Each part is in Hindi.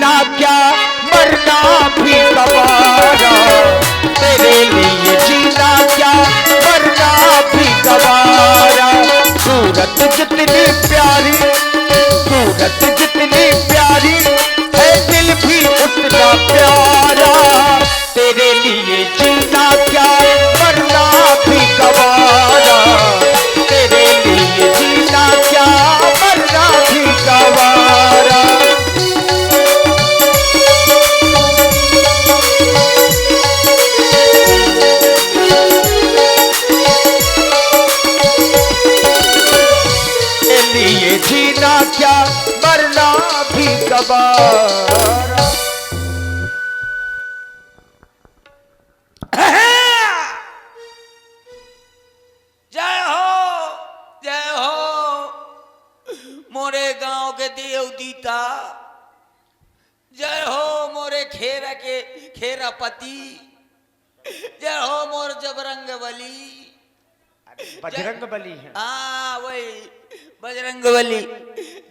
जीना क्या मरना भी गवारा, तेरे लिए जीना क्या मरना भी गवारा। सूरत जितनी प्यारी, सूरत जितनी प्यारी है दिल भी उतना प्यारा, तेरे लिए जीना क्या मरना भी गवारा, तेरे लिए जीना क्या मरना भी गवारा। लिए जीना क्या मरना भी गवारा। जय हो, जय हो मोरे गांव के देवदीता, जय हो मोरे खेरा के खेरापति, जय हो मोर जबरंग बली। बजरंग बली है। हाँ वही बजरंग बली।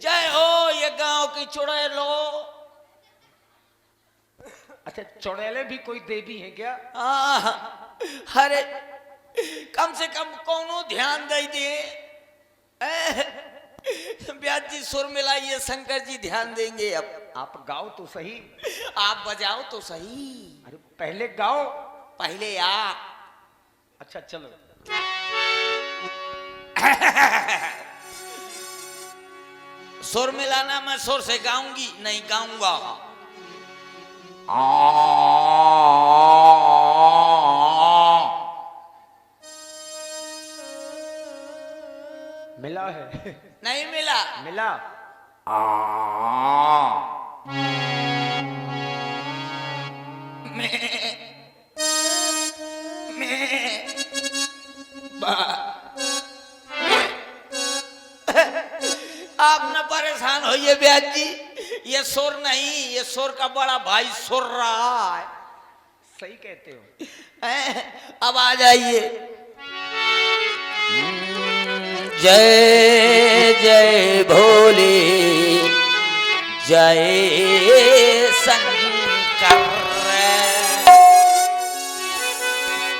जय हो ये गांव की चुड़ैलो। अच्छा चुड़ैले भी कोई देवी है क्या? हाँ अरे कम से कम कौनो ध्यान दे दे। ब्याज जी सुर मिलाइए, शंकर जी ध्यान देंगे। अब आप गाओ तो सही, आप बजाओ तो सही। अरे पहले गाओ। पहले आप। अच्छा चलो। सुर मिलाना मैं सुर से गाऊंगी नहीं गाऊंगा। मिला है? नहीं मिला। मिला। आप न परेशान होइए ब्याज जी, ये सुर नहीं, ये सुर का बड़ा भाई सुर रहा है। सही कहते हो। अब आ जाइए। जय जय भोले, जय शंकर,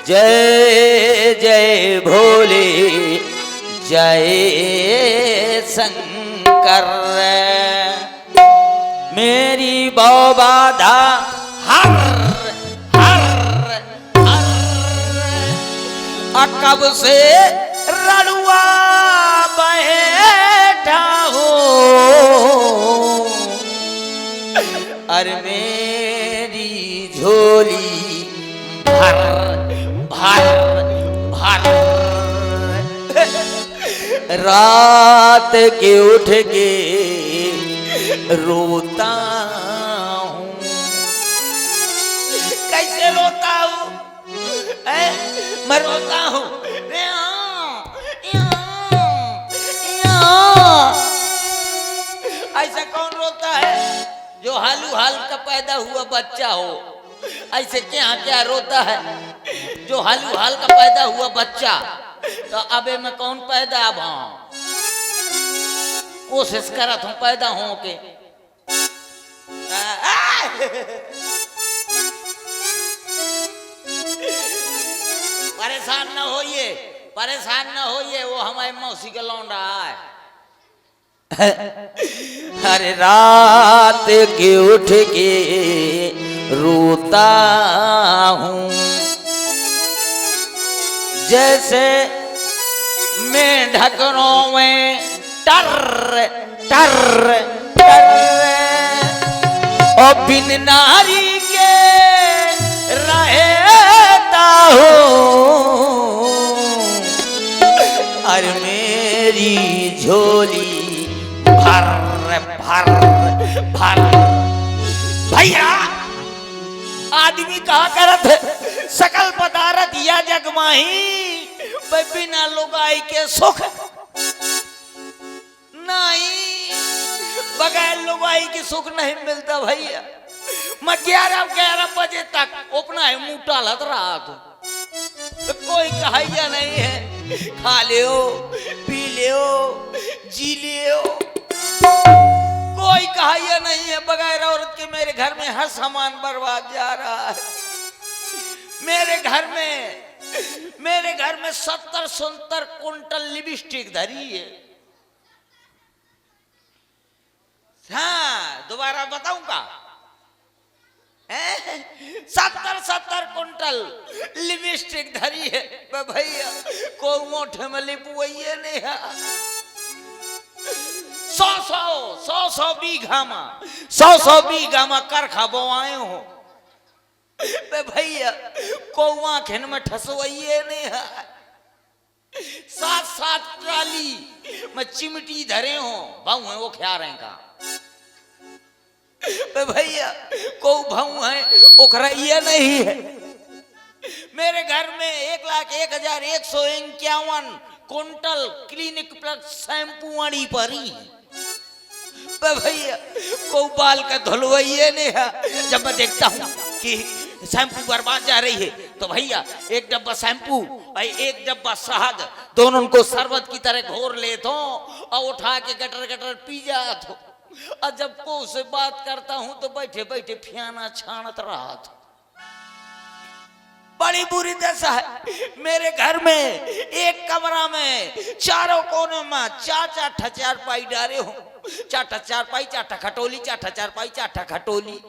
जय जय भोले, जय शंकर। मेरी बाधा हर हर हर, कब से रड़ुआ बैठा हूँ, अरे मेरी झोली भर भर भर। रात के उठ के रोता हूँ। कैसे रोता हूँ? मैं रोता हूँ ऐसा कौन रोता है? जो हालू हाल का पैदा हुआ बच्चा हो। ऐसे क्या क्या रोता है? जो हालू हाल का पैदा हुआ बच्चा। तो अबे मैं कौन पैदा अब कोशिश करत हूँ पैदा हो के। परेशान न होइए, परेशान न होइए, वो हमारे मौसी का लौंडा है। हर रात के उठ के रोता हूँ, जैसे मैं ढकनों में टर टर टर, और बिन नारी के रहता हूँ। अरे मेरी झोली भर भर भर। भैया आदमी कहा करत सकल पदारथ या जगमाही, बिना लुगाई के सुख नहीं, बगैर लुगाई के सुख नहीं मिलता भैया। मैं 11 बजे तक अपना है मुंह टालत रहा तो कोई कहिया नहीं है। खा ले पी ले जी ले, कोई कहा ये नहीं है, बगैर औरत के मेरे घर में हर सामान बर्बाद जा रहा है। मेरे घर में 70-70 कुंटल लिपस्टिक धरी है। हाँ, दोबारा बताऊं का? 70-70 कुंटल लिपस्टिक धरी है भैया। को मोठे में लिपवइए नहीं है। 100 बीघा में करखा बोआए हो भैया। कौआ खेन में ठसवइए नहीं है। 7 ट्राली में चिमटी धरे हो भाऊ है वो ख्या रहे का भैया। को भाऊ है ओखरा ये नहीं है। मेरे घर में 1,01,151 कुंटल क्लिनिक प्लस शैम्पू वाली परी भैया। को बाल का धुलवाइए नहीं है। जब मैं देखता हूँ कि शैम्पू बर्बाद जा रही है तो भैया एक डब्बा शैम्पू और एक डब्बा शहद दोनों को शरबत की तरह घोर ले दो और उठा के गटर पी जात हो। और जब को उससे बात करता हूँ तो बैठे बैठे फियाना छानत रहा था। बड़ी बुरी दशा है। मेरे घर में एक कमरा में चारों कोनों में 4 चारपाई डाले हो। 4 चारपाई 4 खटोली 4 चारपाई 4 खटोली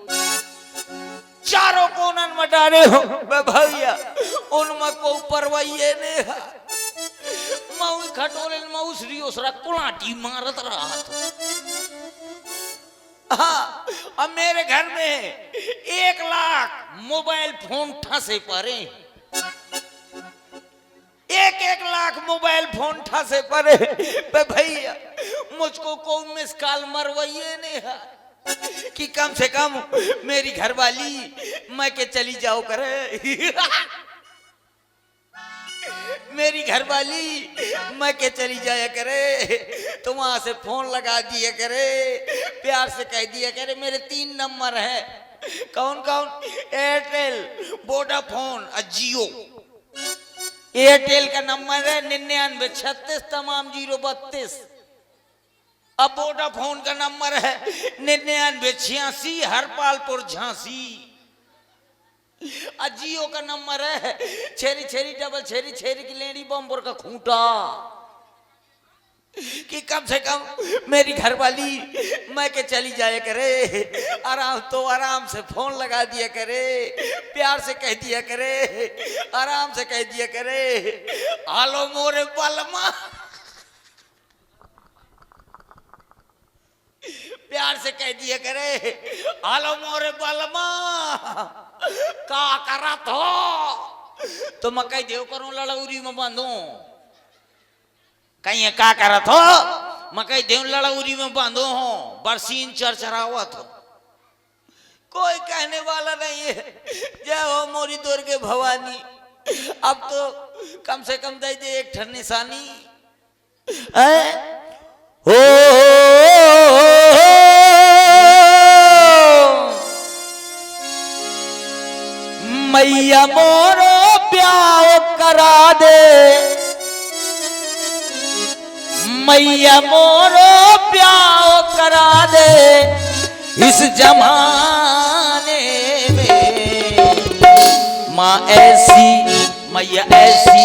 चारों कोनन में डाले हो भैया। उनमें को परवइये ने मऊ खटोले मऊसरी उसरा कुलाटी मारत रहा था। हाँ, अब मेरे घर में 1 लाख मोबाइल फोन ठसे पड़े। 1 लाख मोबाइल फोन ठसे पड़े भैया। मुझको को मिस कॉल मरवाइए नहीं है कि कम से कम मेरी घरवाली मैं के चली जाओ करे। मेरी घरवाली मैं के चली जाया करे तो वहां से फोन लगा दिया करे। प्यार से कह दिया करे मेरे 3 नंबर है। कौन कौन? एयरटेल, वोडाफोन और जियो। एयरटेल का नंबर है 9936 तमाम 032। अब वोडाफोन का नंबर है 9986 हरपालपुर झांसी। जियो का नंबर है छेरी डबल छेरी की लेडी बम्बर का खूंटा। कि कम से कम मेरी घरवाली मैं के चली जाया करे। आराम से फोन लगा दिया करे। प्यार से कह दिया करे। आराम से कह दिया करे हालो मोरे बलमा। प्यार से कह दिया करे हालो मोरे बलमा का करत हो। तो मैं कह देव करूं लड़ौरी में बांधू। कहीं का करत हो? मैं कह देव लड़ौरी में बांधो हो। बरसीन चरचरावत हो। कोई कहने वाला नहीं है। जय हो मोरी दूर के भवानी। अब तो कम से कम दे दे एक ठन निशानी हो। मैया मोरो प्याओ करा दे। मैया मोरो प्याओ करा दे इस जमाने में। माँ ऐसी मैया ऐसी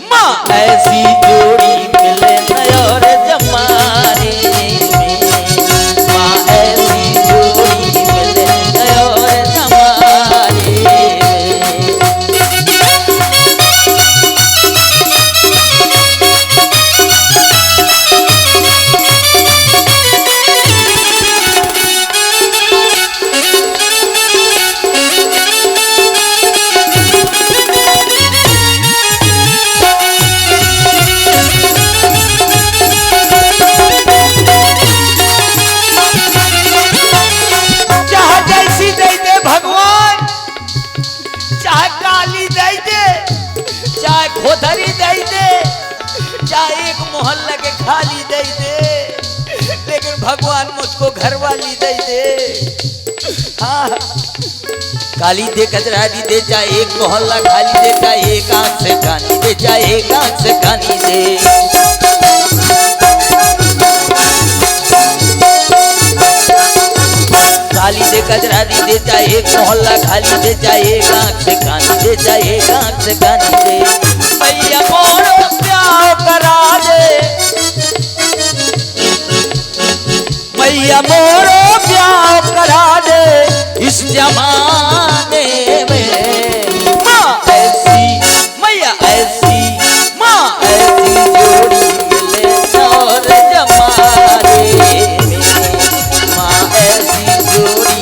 माँ ऐसी जोड़ी मिले नयोर जमाने में। माँ ऐसी जोड़ी मिले नयोर जमाने में। खोदरी दे दे चाहे एक मोहल्ला के खाली दे दे, लेकिन भगवान मुझको घरवाली दे दे। हाँ काली दे कजरारी दे, चाहे एक मोहल्ला खाली दे, चाहे एक आंख से कानी दे, चाहे एक आंख से कानी दे। थाली दे कजरारी दे, चाहे एक मोहल्ला खाली दे, चाहे एक आंख से कानी दे, चाहे एक आंख से कानी दे। मैया मोरो प्यार करा दे, मैया मोरो प्यार करा दे इस जमाने में। माँ ऐसी मैया ऐसी, माँ ऐसी जोड़ी मिले और जमाने में, माँ ऐसी जोड़ी।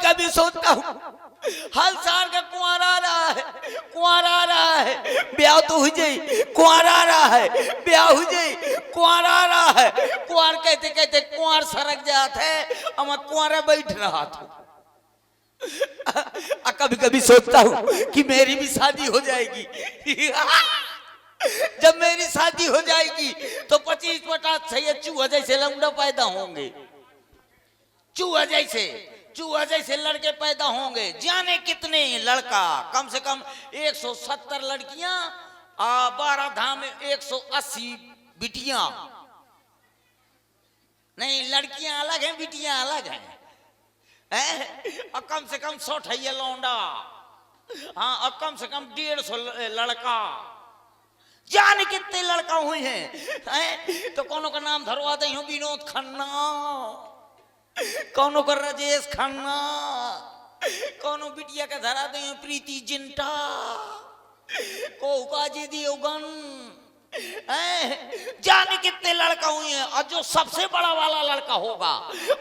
कभी सोचता हूँ हर साल का कुंवारा आ रहा है, कुंवारा आ रहा है, ब्याह तो हो जाए, कुंवारा आ रहा है, ब्याह हो जाए, कुंवारा आ रहा है। कुंवार कहते कहते कुंवार सरक जाता है और मैं कुंवारा बैठ रहा था। कभी कभी सोचता हूँ कि मेरी भी शादी हो जाएगी। जब मेरी शादी हो जाएगी तो 25-50 सही चूहा जैसे लौंडा पैदा होंगे, चूहा जैसे लड़के पैदा होंगे। जाने कितने लड़का, कम से कम 170 लड़कियां, 12 धाम 180 बिटियां। नहीं, लड़कियां अलग हैं, बिटियां अलग हैं। और कम से कम 100 लौंडा, हाँ, और कम से कम 150 लड़का। जाने कितने लड़का हुए हैं। तो कोनो का नाम धरवा दे हूँ विनोद खन्ना, कोनो का राजेश खन्ना, कोनो बिटिया का धरा दे प्रीति जिंटा, को काजी देवगन। जाने कितने लड़का हुए हैं। और जो सबसे बड़ा वाला लड़का होगा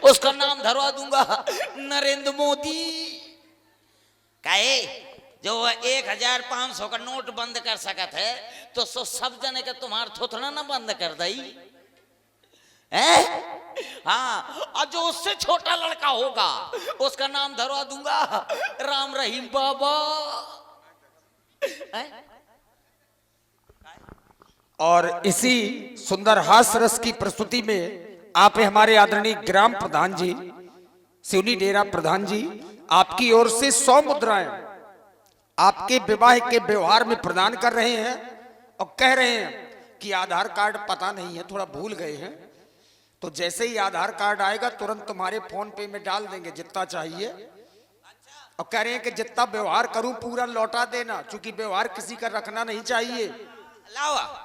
उसका नाम धरवा दूंगा नरेंद्र मोदी। कहे जो 1500 का नोट बंद कर सकत है तो सब जने का तुम्हार थोथना ना बंद कर दई। हाँ, और जो उससे छोटा लड़का होगा उसका नाम धरवा दूंगा राम रहीम बाबा। और इसी सुंदर हास्य रस की प्रस्तुति में आप हमारे आदरणीय ग्राम प्रधान जी, सिवनी डेरा प्रधान जी, आपकी ओर से 100 मुद्राएं आपके विवाह के व्यवहार में प्रदान कर रहे हैं और कह रहे हैं कि आधार कार्ड पता नहीं है, थोड़ा भूल गए हैं, तो जैसे ही आधार कार्ड आएगा तुरंत तुम्हारे फोन पे में डाल देंगे जितना चाहिए। और कह रहे हैं कि जितना व्यवहार करूं पूरा लौटा देना, क्योंकि व्यवहार किसी का रखना नहीं चाहिए। लावा